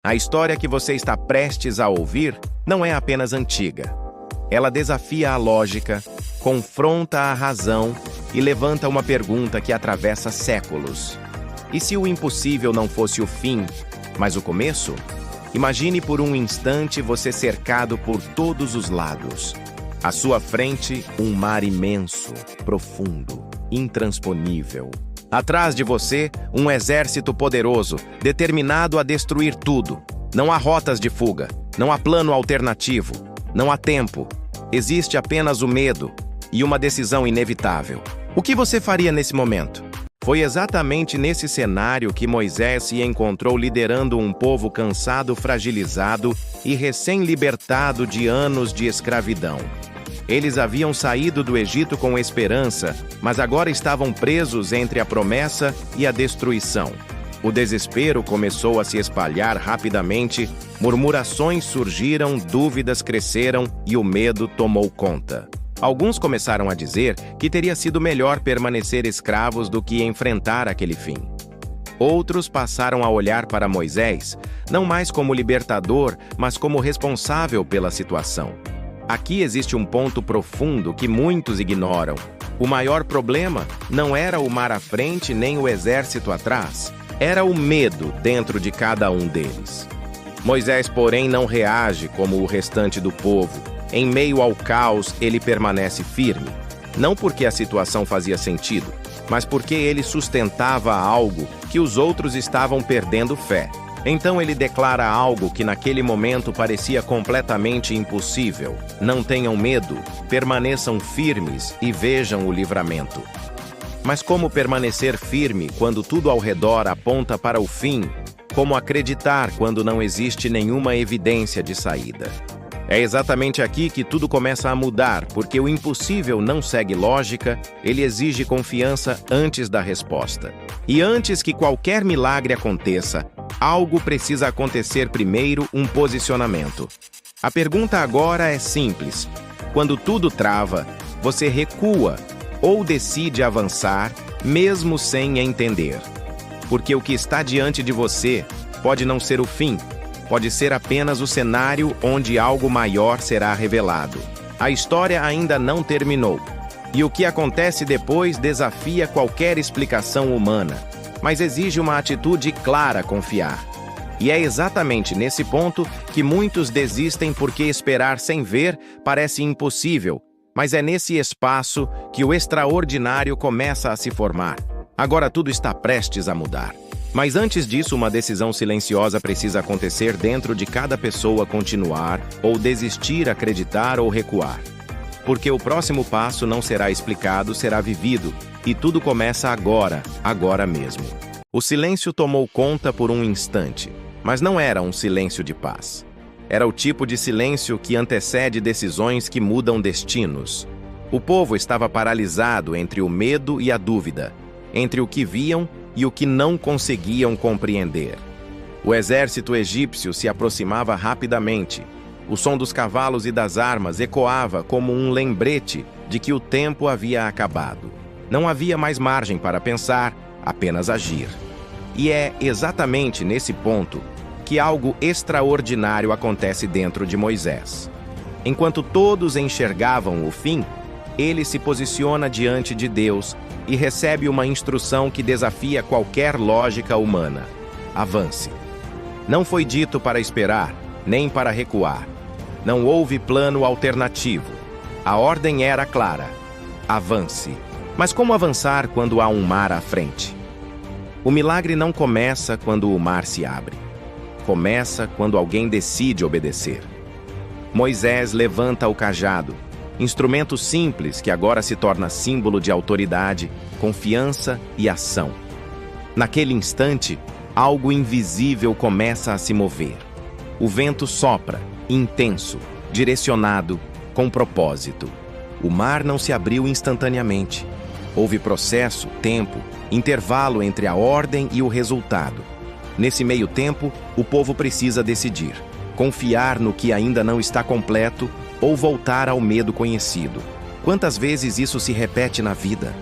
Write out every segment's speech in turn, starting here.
A história que você está prestes a ouvir não é apenas antiga. Ela desafia a lógica, confronta a razão e levanta uma pergunta que atravessa séculos. E se o impossível não fosse o fim, mas o começo? Imagine por um instante você cercado por todos os lados. À sua frente, um mar imenso, profundo, intransponível. Atrás de você, um exército poderoso, determinado a destruir tudo. Não há rotas de fuga, não há plano alternativo, não há tempo. Existe apenas o medo e uma decisão inevitável. O que você faria nesse momento? Foi exatamente nesse cenário que Moisés se encontrou liderando um povo cansado, fragilizado e recém-libertado de anos de escravidão. Eles haviam saído do Egito com esperança, mas agora estavam presos entre a promessa e a destruição. O desespero começou a se espalhar rapidamente, murmurações surgiram, dúvidas cresceram e o medo tomou conta. Alguns começaram a dizer que teria sido melhor permanecer escravos do que enfrentar aquele fim. Outros passaram a olhar para Moisés, não mais como libertador, mas como responsável pela situação. Aqui existe um ponto profundo que muitos ignoram. O maior problema não era o mar à frente nem o exército atrás. Era o medo dentro de cada um deles. Moisés, porém, não reage como o restante do povo. Em meio ao caos, ele permanece firme. Não porque a situação fazia sentido, mas porque ele sustentava algo que os outros estavam perdendo fé. Então ele declara algo que naquele momento parecia completamente impossível. Não tenham medo, permaneçam firmes e vejam o livramento. Mas como permanecer firme quando tudo ao redor aponta para o fim? Como acreditar quando não existe nenhuma evidência de saída? É exatamente aqui que tudo começa a mudar, porque o impossível não segue lógica, ele exige confiança antes da resposta. E antes que qualquer milagre aconteça, algo precisa acontecer primeiro, um posicionamento. A pergunta agora é simples. Quando tudo trava, você recua ou decide avançar, mesmo sem entender. Porque o que está diante de você pode não ser o fim, pode ser apenas o cenário onde algo maior será revelado. A história ainda não terminou. E o que acontece depois desafia qualquer explicação humana, mas exige uma atitude clara a confiar. E é exatamente nesse ponto que muitos desistem porque esperar sem ver parece impossível, mas é nesse espaço que o extraordinário começa a se formar. Agora tudo está prestes a mudar. Mas antes disso, uma decisão silenciosa precisa acontecer dentro de cada pessoa: continuar, ou desistir, acreditar ou recuar. Porque o próximo passo não será explicado, será vivido, e tudo começa agora, agora mesmo. O silêncio tomou conta por um instante, mas não era um silêncio de paz. Era o tipo de silêncio que antecede decisões que mudam destinos. O povo estava paralisado entre o medo e a dúvida, entre o que viam e o que não conseguiam compreender. O exército egípcio se aproximava rapidamente. O som dos cavalos e das armas ecoava como um lembrete de que o tempo havia acabado. Não havia mais margem para pensar, apenas agir. E é exatamente nesse ponto que algo extraordinário acontece dentro de Moisés. Enquanto todos enxergavam o fim, ele se posiciona diante de Deus e recebe uma instrução que desafia qualquer lógica humana: avance. Não foi dito para esperar, nem para recuar. Não houve plano alternativo. A ordem era clara: avance. Mas como avançar quando há um mar à frente? O milagre não começa quando o mar se abre. Começa quando alguém decide obedecer. Moisés levanta o cajado, instrumento simples que agora se torna símbolo de autoridade, confiança e ação. Naquele instante, algo invisível começa a se mover. O vento sopra, intenso, direcionado, com propósito. O mar não se abriu instantaneamente. Houve processo, tempo, intervalo entre a ordem e o resultado. Nesse meio tempo, o povo precisa decidir: confiar no que ainda não está completo ou voltar ao medo conhecido. Quantas vezes isso se repete na vida?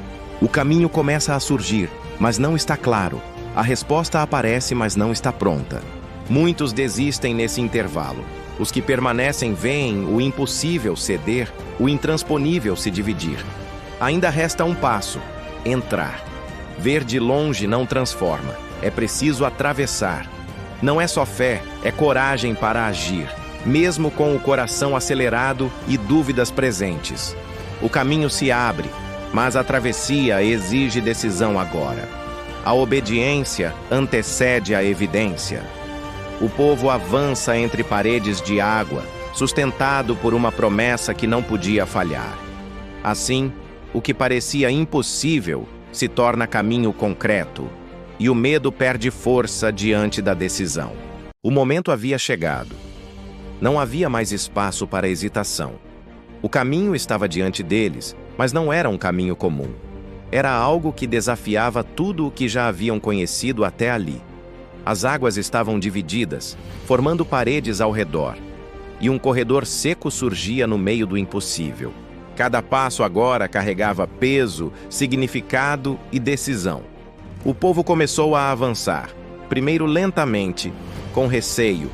O caminho começa a surgir, mas não está claro. A resposta aparece, mas não está pronta. Muitos desistem nesse intervalo. Os que permanecem veem o impossível ceder, o intransponível se dividir. Ainda resta um passo: entrar. Ver de longe não transforma, é preciso atravessar. Não é só fé, é coragem para agir, mesmo com o coração acelerado e dúvidas presentes. O caminho se abre, mas a travessia exige decisão agora. A obediência antecede a evidência. O povo avança entre paredes de água, sustentado por uma promessa que não podia falhar. Assim, o que parecia impossível se torna caminho concreto, e o medo perde força diante da decisão. O momento havia chegado. Não havia mais espaço para hesitação. O caminho estava diante deles, mas não era um caminho comum. Era algo que desafiava tudo o que já haviam conhecido até ali. As águas estavam divididas, formando paredes ao redor, e um corredor seco surgia no meio do impossível. Cada passo agora carregava peso, significado e decisão. O povo começou a avançar, primeiro lentamente, com receio,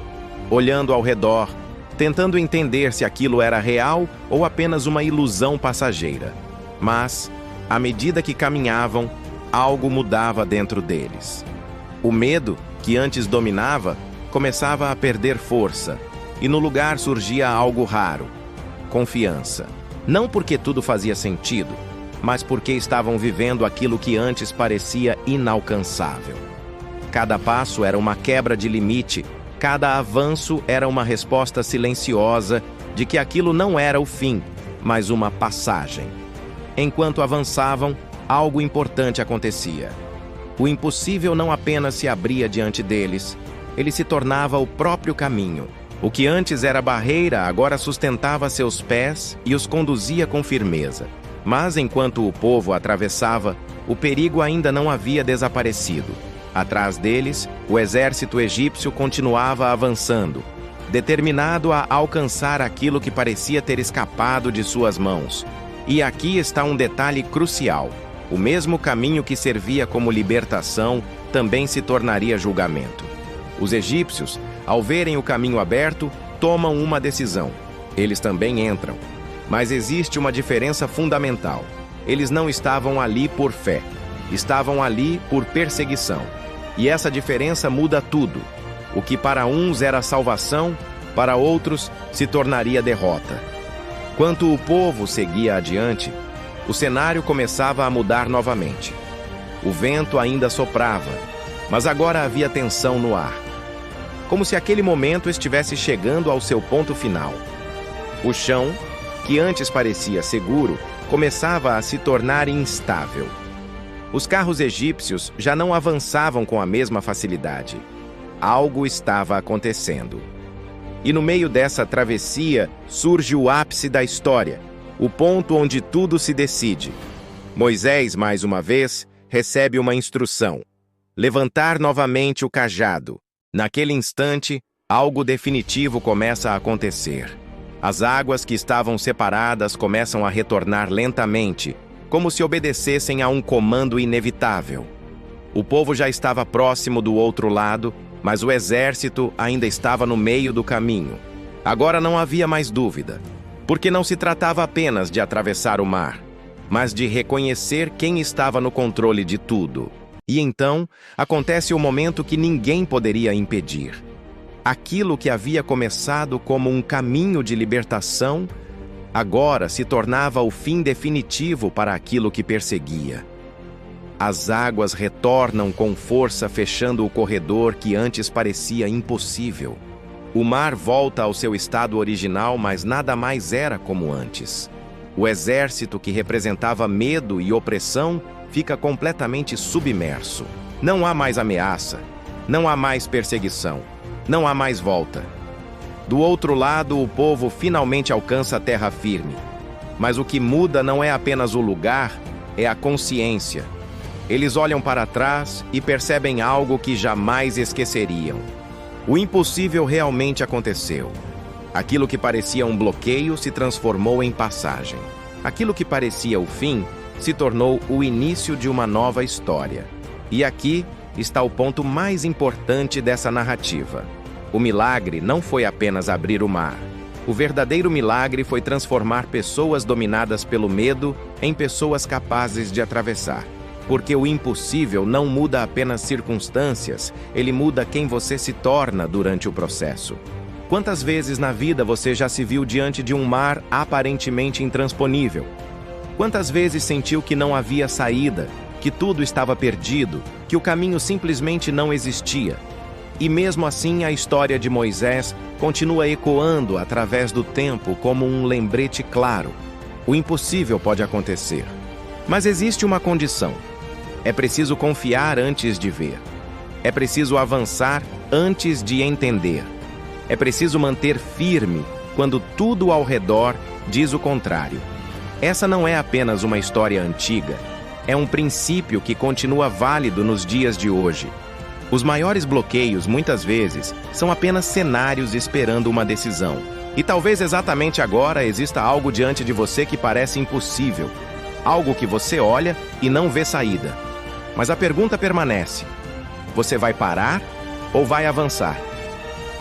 olhando ao redor, tentando entender se aquilo era real ou apenas uma ilusão passageira. Mas, à medida que caminhavam, algo mudava dentro deles. O medo, que antes dominava, começava a perder força, e no lugar surgia algo raro: confiança. Não porque tudo fazia sentido, mas porque estavam vivendo aquilo que antes parecia inalcançável. Cada passo era uma quebra de limite, cada avanço era uma resposta silenciosa de que aquilo não era o fim, mas uma passagem. Enquanto avançavam, algo importante acontecia. O impossível não apenas se abria diante deles, ele se tornava o próprio caminho. O que antes era barreira agora sustentava seus pés e os conduzia com firmeza. Mas enquanto o povo atravessava, o perigo ainda não havia desaparecido. Atrás deles, o exército egípcio continuava avançando, determinado a alcançar aquilo que parecia ter escapado de suas mãos. E aqui está um detalhe crucial: o mesmo caminho que servia como libertação também se tornaria julgamento. Os egípcios, ao verem o caminho aberto, tomam uma decisão. Eles também entram. Mas existe uma diferença fundamental. Eles não estavam ali por fé, estavam ali por perseguição. E essa diferença muda tudo. O que para uns era salvação, para outros se tornaria derrota. Enquanto o povo seguia adiante, o cenário começava a mudar novamente. O vento ainda soprava, mas agora havia tensão no ar. Como se aquele momento estivesse chegando ao seu ponto final. O chão, que antes parecia seguro, começava a se tornar instável. Os carros egípcios já não avançavam com a mesma facilidade. Algo estava acontecendo. E no meio dessa travessia surge o ápice da história, o ponto onde tudo se decide. Moisés, mais uma vez, recebe uma instrução: levantar novamente o cajado. Naquele instante, algo definitivo começa a acontecer. As águas que estavam separadas começam a retornar lentamente, como se obedecessem a um comando inevitável. O povo já estava próximo do outro lado, mas o exército ainda estava no meio do caminho. Agora não havia mais dúvida, porque não se tratava apenas de atravessar o mar, mas de reconhecer quem estava no controle de tudo. E então, acontece o momento que ninguém poderia impedir. Aquilo que havia começado como um caminho de libertação, agora se tornava o fim definitivo para aquilo que perseguia. As águas retornam com força, fechando o corredor que antes parecia impossível. O mar volta ao seu estado original, mas nada mais era como antes. O exército que representava medo e opressão fica completamente submerso. Não há mais ameaça, não há mais perseguição, não há mais volta. Do outro lado, o povo finalmente alcança a terra firme. Mas o que muda não é apenas o lugar, é a consciência. Eles olham para trás e percebem algo que jamais esqueceriam. O impossível realmente aconteceu. Aquilo que parecia um bloqueio se transformou em passagem. Aquilo que parecia o fim se tornou o início de uma nova história. E aqui está o ponto mais importante dessa narrativa. O milagre não foi apenas abrir o mar. O verdadeiro milagre foi transformar pessoas dominadas pelo medo em pessoas capazes de atravessar. Porque o impossível não muda apenas circunstâncias, ele muda quem você se torna durante o processo. Quantas vezes na vida você já se viu diante de um mar aparentemente intransponível? Quantas vezes sentiu que não havia saída, que tudo estava perdido, que o caminho simplesmente não existia? E mesmo assim, a história de Moisés continua ecoando através do tempo como um lembrete claro. O impossível pode acontecer. Mas existe uma condição. É preciso confiar antes de ver. É preciso avançar antes de entender. É preciso manter firme quando tudo ao redor diz o contrário. Essa não é apenas uma história antiga. É um princípio que continua válido nos dias de hoje. Os maiores bloqueios, muitas vezes, são apenas cenários esperando uma decisão. E talvez exatamente agora exista algo diante de você que parece impossível. Algo que você olha e não vê saída. Mas a pergunta permanece: você vai parar ou vai avançar?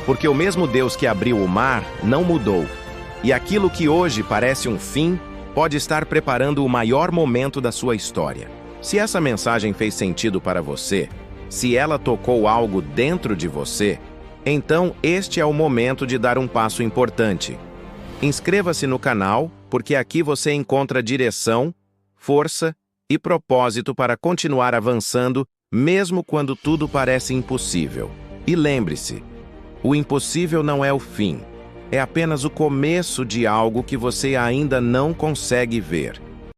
Porque o mesmo Deus que abriu o mar não mudou. E aquilo que hoje parece um fim, pode estar preparando o maior momento da sua história. Se essa mensagem fez sentido para você, se ela tocou algo dentro de você, então este é o momento de dar um passo importante. Inscreva-se no canal, porque aqui você encontra direção, força e propósito para continuar avançando, mesmo quando tudo parece impossível. E lembre-se, o impossível não é o fim, é apenas o começo de algo que você ainda não consegue ver.